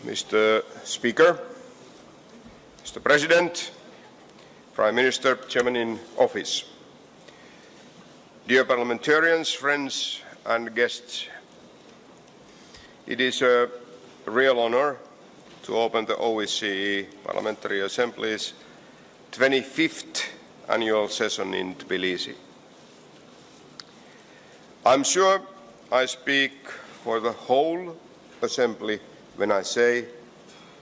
Mr. Speaker, Mr. President, Prime Minister, Chairman in Office, dear parliamentarians, friends and guests, it is a real honor to open the OSCE Parliamentary Assembly's 25th annual session in Tbilisi. I'm sure I speak for the whole Assembly when I say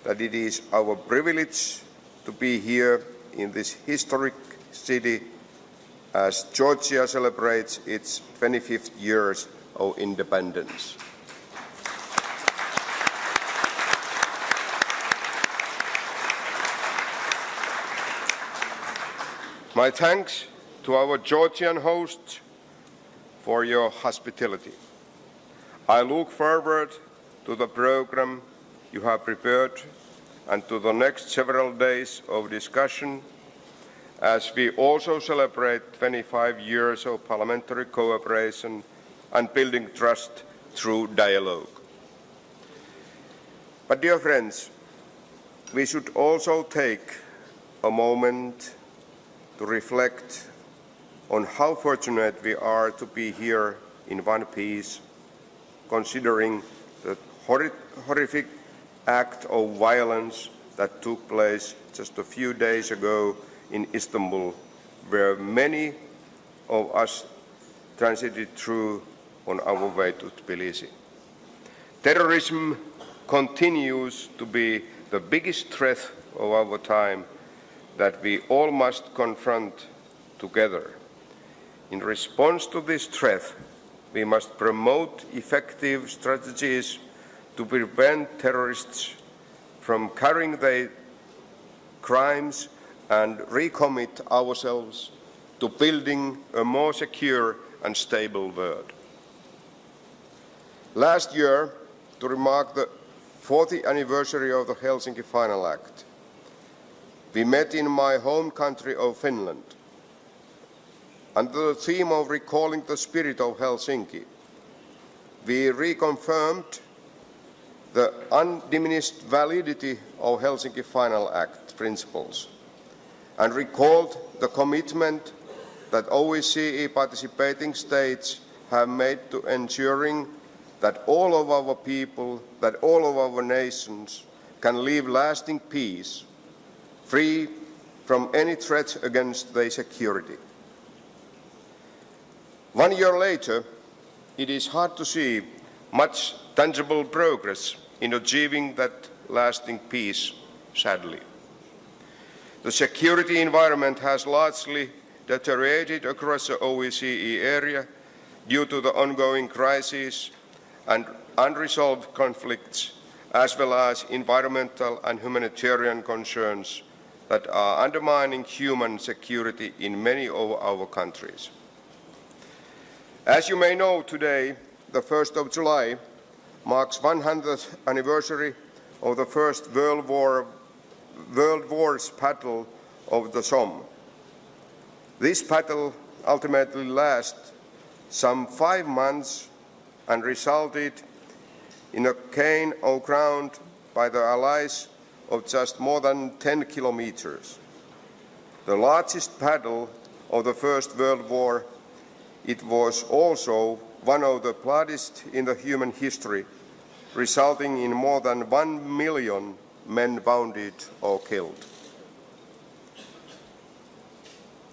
that it is our privilege to be here in this historic city as Georgia celebrates its 25th years of independence. My thanks to our Georgian hosts for your hospitality. I look forward to the program you have prepared and to the next several days of discussion as we also celebrate 25 years of parliamentary cooperation and building trust through dialogue. But dear friends, we should also take a moment to reflect on how fortunate we are to be here in one piece, considering the horrific act of violence that took place just a few days ago in Istanbul, where many of us transited through on our way to Tbilisi. Terrorism continues to be the biggest threat of our time that we all must confront together. In response to this threat, we must promote effective strategies to prevent terrorists from carrying their crimes and recommit ourselves to building a more secure and stable world. Last year, to mark the 40th anniversary of the Helsinki Final Act, we met in my home country of Finland. Under the theme of recalling the spirit of Helsinki, we reconfirmed the undiminished validity of Helsinki Final Act principles and recalled the commitment that OSCE participating states have made to ensuring that all of our people, that all of our nations can live lasting peace, free from any threat against their security. 1 year later, it is hard to see much tangible progress in achieving that lasting peace, sadly. The security environment has largely deteriorated across the OSCE area due to the ongoing crises and unresolved conflicts, as well as environmental and humanitarian concerns that are undermining human security in many of our countries. As you may know, today, the 1st of July, marks 100th anniversary of the First World War's Battle of the Somme. This battle ultimately lasted some 5 months and resulted in a gain of ground by the Allies of just more than 10 kilometers. The largest battle of the First World War, it was also one of the bloodiest in the human history, resulting in more than 1 million men wounded or killed.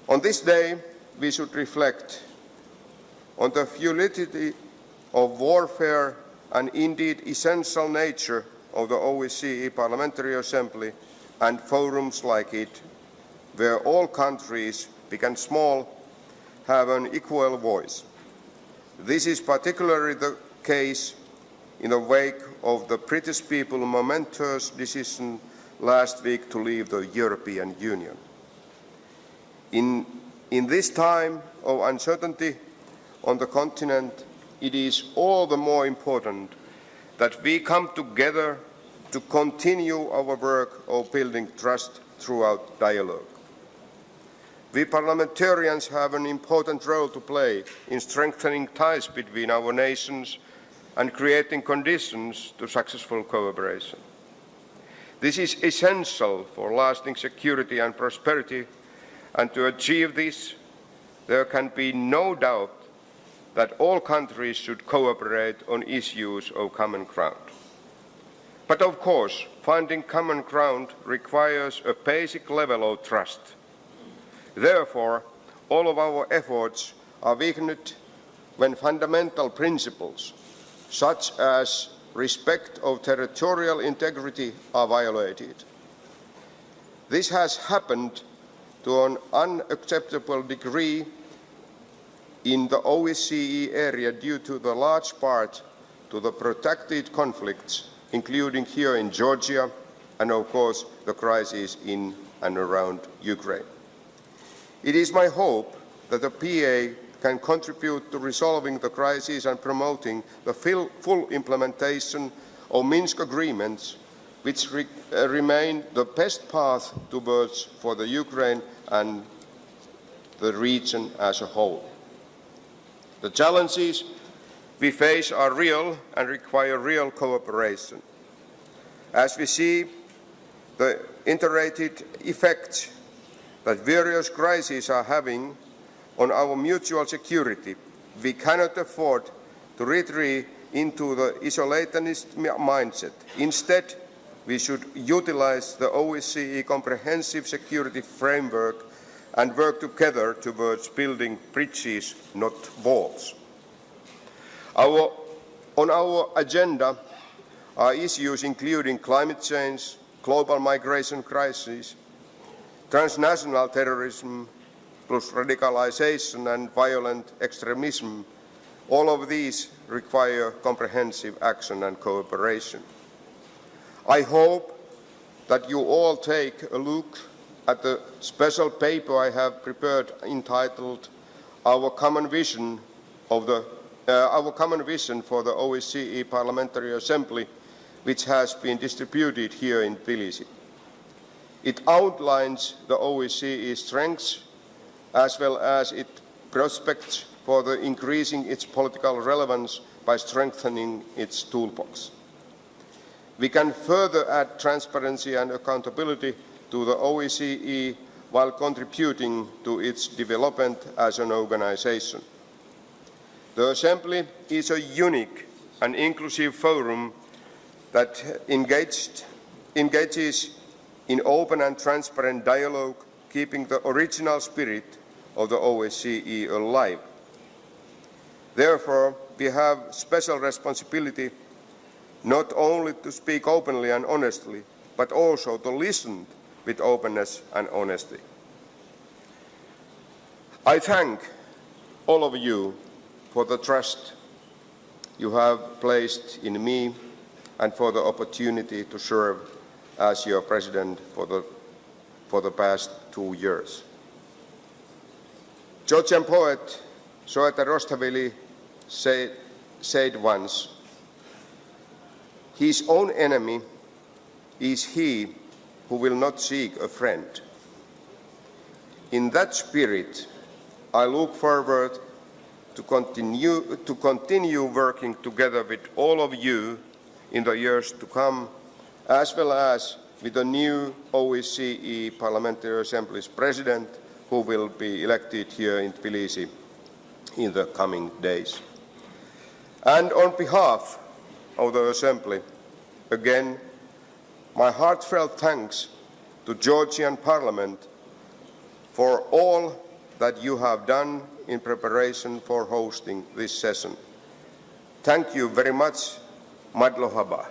On this day, we should reflect on the futility of warfare and indeed essential nature of the OSCE Parliamentary Assembly and forums like it, where all countries, big and small, have an equal voice. This is particularly the case in the wake of the British people's momentous decision last week to leave the European Union. In this time of uncertainty on the continent, it is all the more important that we come together to continue our work of building trust throughout dialogue. We parliamentarians have an important role to play in strengthening ties between our nations and creating conditions to successful cooperation. This is essential for lasting security and prosperity, and to achieve this, there can be no doubt that all countries should cooperate on issues of common ground. But of course, finding common ground requires a basic level of trust. Therefore, all of our efforts are weakened when fundamental principles, such as respect of territorial integrity, are violated. This has happened to an unacceptable degree in the OSCE area due to the large part to the protracted conflicts, including here in Georgia, and of course the crisis in and around Ukraine. It is my hope that the PA can contribute to resolving the crisis and promoting the full implementation of Minsk agreements, which remain the best path towards for the Ukraine and the region as a whole. The challenges we face are real and require real cooperation. As we see the interrelated effects that various crises are having on our mutual security, we cannot afford to retreat into the isolationist mindset. Instead, we should utilize the OSCE comprehensive security framework and work together towards building bridges, not walls. On our agenda are issues including climate change, global migration crisis, transnational terrorism, plus radicalization and violent extremism. All of these require comprehensive action and cooperation. I hope that you all take a look at the special paper I have prepared entitled Our Common Vision for the OSCE Parliamentary Assembly, which has been distributed here in Tbilisi. It outlines the OSCE's strengths as well as its prospects for the increasing its political relevance by strengthening its toolbox. We can further add transparency and accountability to the OSCE while contributing to its development as an organization. The Assembly is a unique and inclusive forum that engages in open and transparent dialogue, keeping the original spirit of the OSCE alive. Therefore, we have special responsibility not only to speak openly and honestly, but also to listen with openness and honesty. I thank all of you for the trust you have placed in me and for the opportunity to serve as your president for the past 2 years. Georgian poet Soeta Rostaveli said once, "His own enemy is he who will not seek a friend." In that spirit, I look forward to continue working together with all of you in the years to come, as well as with the new OSCE Parliamentary Assembly's President, who will be elected here in Tbilisi in the coming days. And on behalf of the Assembly, again, my heartfelt thanks to Georgian Parliament for all that you have done in preparation for hosting this session. Thank you very much. Madlohaba.